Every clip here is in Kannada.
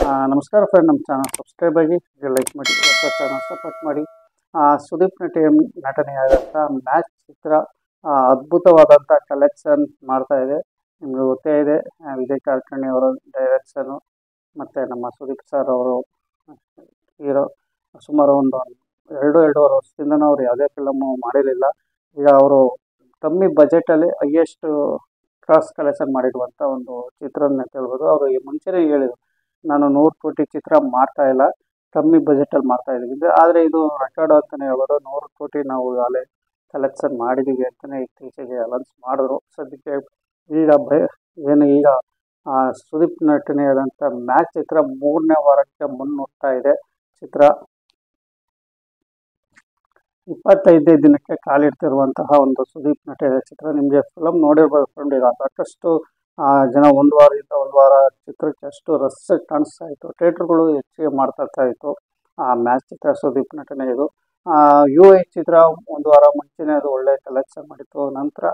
ನಮಸ್ಕಾರ ಫ್ರೆಂಡ್, ನಮ್ಮ ಚಾನಲ್ ಸಬ್ಸ್ಕ್ರೈಬ್ ಆಗಿ ಲೈಕ್ ಮಾಡಿ, ಹೊಸ ಚಾನಲ್ ಸಪೋರ್ಟ್ ಮಾಡಿ. ಸುದೀಪ್ ನಟನೆಯಾದಂಥ ಮ್ಯಾಚ್ ಚಿತ್ರ ಅದ್ಭುತವಾದಂಥ ಕಲೆಕ್ಷನ್ ಮಾಡ್ತಾ ಇದೆ. ನಿಮಗೆ ಗೊತ್ತೇ ಇದೆ, ವಿಜಯ್ ಕಾಲ್ಕರ್ಣಿ ಅವರ ಡೈರೆಕ್ಷನು ಮತ್ತು ನಮ್ಮ ಸುದೀಪ್ ಸರ್ ಅವರು ಹೀರೋ. ಸುಮಾರು ಒಂದು ಎರಡೂವರೆ ವರ್ಷದಿಂದ ಅವರು ಯಾವುದೇ ಫಿಲಮು ಮಾಡಿರಲಿಲ್ಲ. ಈಗ ಅವರು ಕಮ್ಮಿ ಬಜೆಟಲ್ಲಿ ಹೈಯೆಸ್ಟ್ ಕ್ರಾಸ್ ಕಲೆಕ್ಷನ್ ಮಾಡಿರುವಂಥ ಒಂದು ಚಿತ್ರನ ಹೇಳ್ಬೋದು. ಅವರು ಈ ಮುಂಚೆನೇ ಹೇಳಿದರು, ನಾನು 100 ಕೋಟಿ ಚಿತ್ರ ಮಾಡ್ತಾ ಇಲ್ಲ, ಕಮ್ಮಿ ಬಜೆಟಲ್ಲಿ ಮಾಡ್ತಾ ಇದ್ದೀವಿ. ಆದರೆ ಇದು ರೆಕಾರ್ಡ್ ಅಂತಲೇ ಹೇಳ್ಬೋದು. 100 ಕೋಟಿ ನಾವು ಈಗಾಗಲೇ ಕಲೆಕ್ಷನ್ ಮಾಡಿದ್ದೀವಿ ಅಂತಲೇ ಇತ್ತೀಚೆಗೆ ಅನೌನ್ಸ್ ಮಾಡಿದ್ರು. ಸದ್ಯಕ್ಕೆ ಈಗ ಸುದೀಪ್ ನಟನೆಯಾದಂಥ ಮ್ಯಾಚ್ ಚಿತ್ರ 3ನೇ ವಾರಕ್ಕೆ ಮುನ್ನುಗ್ತಾ ಇದೆ. ಚಿತ್ರ 25 ದಿನಕ್ಕೆ ಕಾಲಿಡ್ತಿರುವಂತಹ ಒಂದು ಸುದೀಪ್ ನಟನೆಯ ಚಿತ್ರ. ನಿಮಗೆ ಫಿಲಮ್ ನೋಡಿರ್ಬೋದು ಫ್ರೆಂಡ್. ಈಗ ಸಾಕಷ್ಟು ಜನ ಒಂದು ವಾರ ಚಿತ್ರಕ್ಕೆ ಅಷ್ಟು ರಸ್ ಕಾಣಿಸ್ತಾ ಇತ್ತು. ಥಿಯೇಟ್ರ್ಗಳು ಹೆಚ್ಚಿಗೆ ಮಾಡ್ತಾ ಇತ್ತು. ಮ್ಯಾಚ್ ಚಿತ್ರ ಸುದೀಪ್ ನಟನೆ ಇದು. UI ಚಿತ್ರ ಒಂದು ವಾರ ಮುಂಚೆನೇ ಅದು ಒಳ್ಳೆ ಕಲೆಕ್ಷನ್ ಮಾಡಿತ್ತು. ನಂತರ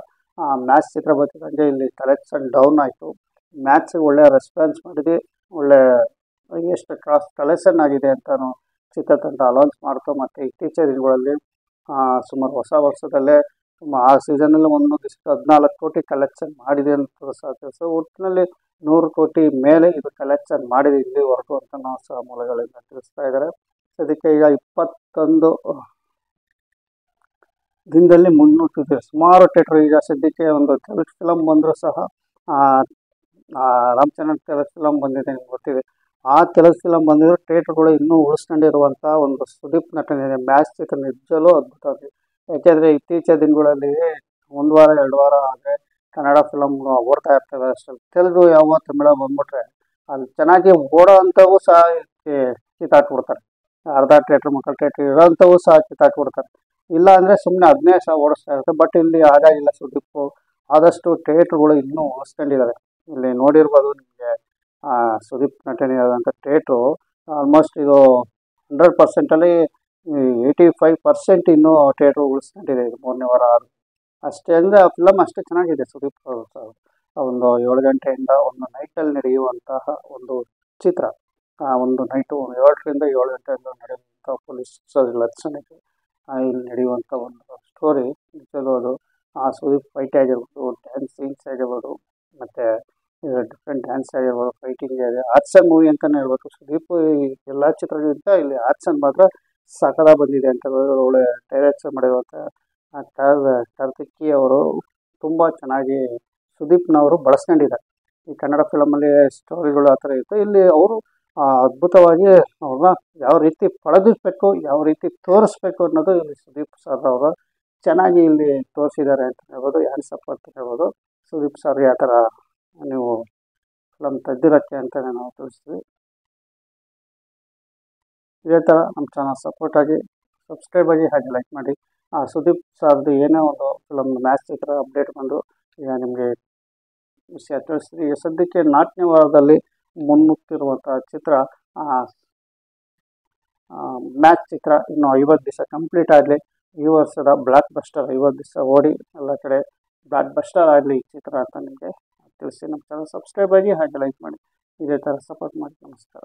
ಮ್ಯಾಚ್ ಚಿತ್ರ ಬರ್ತಿದ್ದಂಗೆ ಇಲ್ಲಿ ಕಲೆಕ್ಷನ್ ಡೌನ್ ಆಯಿತು. ಮ್ಯಾಚ್ ಒಳ್ಳೆ ರೆಸ್ಪಾನ್ಸ್ ಮಾಡಿದೆ, ಒಳ್ಳೆ ಎಷ್ಟು ಕ್ರಾಸ್ ಕಲೆಕ್ಷನ್ ಆಗಿದೆ ಅಂತಲೂ ಚಿತ್ರತಂಡ ಅನೌನ್ಸ್ ಮಾಡ್ತು. ಮತ್ತು ಇತ್ತೀಚಿನ ದಿನಗಳಲ್ಲಿ ಸುಮಾರು ಹೊಸ ವರ್ಷದಲ್ಲೇ ಆ ಸೀಸನಲ್ಲಿ ಒಂದು ದಿವಸಕ್ಕೆ 14 ಕೋಟಿ ಕಲೆಕ್ಷನ್ ಮಾಡಿದೆ ಅಂತ ಸಾಧ್ಯ. ಒಟ್ಟಿನಲ್ಲಿ 100 ಕೋಟಿ ಮೇಲೆ ಇದು ಕಲೆಕ್ಷನ್ ಮಾಡಿದೆ ಇಲ್ಲಿವರೆಗೂ ಅಂತ ನಾವು ಸಹ ಮೂಲಗಳಿಂದ ತಿಳಿಸ್ತಾ ಇದ್ದಾರೆ. ಅದಕ್ಕೆ ಈಗ 21 ದಿನದಲ್ಲಿ ಮುನ್ನುಗ್ತಿದೆ ಸುಮಾರು ಥಿಯೇಟ್ರ್. ಈಗ ಸದ್ಯಕ್ಕೆ ಒಂದು ತೆಲುಗು ಫಿಲಮ್ ಬಂದರೂ ಸಹ ರಾಮಚಂದ್ರನ್ ತೆಲುಗು ಫಿಲಮ್ ಬಂದಿದೆ, ನಿಮ್ಗೆ ಗೊತ್ತಿದೆ. ಆ ತೆಲುಗು ಫಿಲಮ್ ಬಂದಿದ್ರು ಥಿಯೇಟ್ರ್ಗಳು ಇನ್ನೂ ಉಳಿಸ್ಕೊಂಡಿರುವಂಥ ಒಂದು ಸುದೀಪ್ ನಟನೆ ಮ್ಯಾಚ್ ಚಿತ್ರ ನಿಜವೂ ಅದ್ಭುತ ಆಗಿದೆ. ಯಾಕೆಂದರೆ ಇತ್ತೀಚಿನ ದಿನಗಳಲ್ಲಿ 1 ವಾರ 2 ವಾರ ಆದರೆ ಕನ್ನಡ ಫಿಲಮ್ಗಳು ಓಡ್ತಾ ಇರ್ತವೆ ಅಷ್ಟೇ. ತೆಲುಗು ಯಾವ ತಮಿಳ ಬಂದ್ಬಿಟ್ರೆ ಅಲ್ಲಿ ಚೆನ್ನಾಗಿ ಓಡೋ ಅಂಥವು ಸಹ ಕಿತ್ತಾಕ್ಬಿಡ್ತಾರೆ. ಅರ್ಧ ಥಿಯೇಟ್ರ್ ಮುಕ್ಕಾಲು ಥಿಯೇಟ್ರ್ ಇರೋಂಥವು ಸಹ ಕಿತ್ತಾಕ್ಬಿಡ್ತಾರೆ. ಇಲ್ಲ ಅಂದರೆ ಸುಮ್ಮನೆ ಅದನ್ನೇ ಸಹ ಓಡಿಸ್ತಾ ಇರುತ್ತೆ. ಬಟ್ ಇಲ್ಲಿ ಹಾಗಾಗಿಲ್ಲ. ಸುದೀಪ್ ಆದಷ್ಟು ಥಿಯೇಟ್ರ್ಗಳು ಇನ್ನೂ ಉಳಿಸ್ಕೊಂಡಿದ್ದಾರೆ. ಇಲ್ಲಿ ನೋಡಿರ್ಬೋದು ನಿಮಗೆ ಸುದೀಪ್ ನಟನೆಯಾದಂಥ ಥಿಯೇಟ್ರು ಆಲ್ಮೋಸ್ಟ್ ಇದು 100%ಅಲ್ಲಿ 85% ಇನ್ನೂ ಥಿಯೇಟ್ರು ಉಳಿಸ್ಕೊಂಡಿದೆ. ಇದು 3ನೇ ವಾರ ಅಷ್ಟೇ. ಅಂದರೆ ಆ ಫಿಲಮ್ ಅಷ್ಟೇ ಚೆನ್ನಾಗಿದೆ. ಸುದೀಪ್ ಒಂದು 7 ಗಂಟೆಯಿಂದ ಒಂದು ನೈಟಲ್ಲಿ ನಡೆಯುವಂತಹ ಒಂದು ಚಿತ್ರ. ಒಂದು ನೈಟು 7ರಿಂದ 7 ಗಂಟೆಯಿಂದ ನಡೆಯುವಂಥ ಪೊಲೀಸ್ ಲಕ್ಷಣಕ್ಕೆ ಇಲ್ಲಿ ನಡೆಯುವಂಥ ಒಂದು ಸ್ಟೋರಿ ನಿಜವಾದ. ಸುದೀಪ್ ಫೈಟ್ ಆಗಿರ್ಬೋದು, ಡ್ಯಾನ್ಸ್ ಸೀನ್ಸ್ ಆಗಿರ್ಬೋದು, ಮತ್ತು ಡಿಫ್ರೆಂಟ್ ಡ್ಯಾನ್ಸ್ ಆಗಿರ್ಬೋದು, ಫೈಟಿಂಗ್ ಇದೆ, ಆಕ್ಷನ್ ಮೂವಿ ಅಂತಲೇ ಹೇಳ್ಬೋದು. ಸುದೀಪ್ ಎಲ್ಲ ಚಿತ್ರಗಳಿಂದ ಇಲ್ಲಿ ಆಕ್ಷನ್ ಮಾತ್ರ ಸಖತ್ತಾಗಿ ಬಂದಿದೆ ಅಂತ ಹೇಳ್ಬೋದು. ಒಳ್ಳೆ ಡೈರೆಕ್ಷನ್ ಮಾಡಿರುವಂಥ ಕಾರ್ತಿಕಿ ಅವರು ತುಂಬ ಚೆನ್ನಾಗಿ ಸುದೀಪ್ನವರು ಬಳಸ್ಕೊಂಡಿದ್ದಾರೆ. ಈ ಕನ್ನಡ ಫಿಲಮಲ್ಲಿ ಸ್ಟೋರಿಗಳು ಆ ಥರ ಇತ್ತು. ಇಲ್ಲಿ ಅವರು ಅದ್ಭುತವಾಗಿ ಅವ್ರನ್ನ ಯಾವ ರೀತಿ ಪಳಗಿಸ್ಬೇಕು, ಯಾವ ರೀತಿ ತೋರಿಸ್ಬೇಕು ಅನ್ನೋದು ಇಲ್ಲಿ ಸುದೀಪ್ ಸರ್ ಅವರು ಚೆನ್ನಾಗಿ ಇಲ್ಲಿ ತೋರಿಸಿದ್ದಾರೆ ಅಂತ ಹೇಳ್ಬೋದು. ಹ್ಯಾಂಡ್ಸಪ್ ಅಂತ ಹೇಳ್ಬೋದು ಸುದೀಪ್ ಸರ್ಗೆ. ಆ ಥರ ನೀವು ಫಿಲಮ್ ತೆಗೆದಿರೋಕ್ಕೆ ಅಂತಲೇ ನಾವು ತಿಳಿಸ್ತೀವಿ. ಇದೇ ಥರ ನಮ್ಮ ಚಾನಲ್ ಸಪೋರ್ಟ್ ಆಗಿ, ಸಬ್ಸ್ಕ್ರೈಬ್ ಆಗಿ, ಹಾಗೆ ಲೈಕ್ ಮಾಡಿ. ಸುದೀಪ್ ಸರ್ದು ಏನೇ ಒಂದು ಫಿಲಮ್ ಮ್ಯಾಚ್ ಚಿತ್ರ ಅಪ್ಡೇಟ್ ಬಂದು ಈಗ ನಿಮಗೆ ವಿಷಯ ತಿಳಿಸ್ತೀವಿ. ಈಗ ಸದ್ಯಕ್ಕೆ 4ನೇ ವಾರದಲ್ಲಿ ಮುನ್ನುಗ್ತಿರುವಂಥ ಚಿತ್ರ ಮ್ಯಾಚ್ ಚಿತ್ರ. ಇನ್ನು 50 ದಿವಸ ಕಂಪ್ಲೀಟ್ ಆಗಲಿ. ಈ ವರ್ಷದ ಬ್ಲಾಕ್ ಬಸ್ಟರ್ 50 ದಿವಸ ಓಡಿ ಎಲ್ಲ ಕಡೆ ಬ್ಲಾಕ್ ಬಸ್ಟರ್ ಆಗಲಿ ಈ ಚಿತ್ರ ಅಂತ ನಿಮಗೆ ತಿಳಿಸಿ. ನಮ್ಮ ಚಾನಲ್ ಸಬ್ಸ್ಕ್ರೈಬ್ ಆಗಿ, ಹಾಗೆ ಲೈಕ್ ಮಾಡಿ, ಇದೇ ಥರ ಸಪೋರ್ಟ್ ಮಾಡಿ. ನಮಸ್ಕಾರ.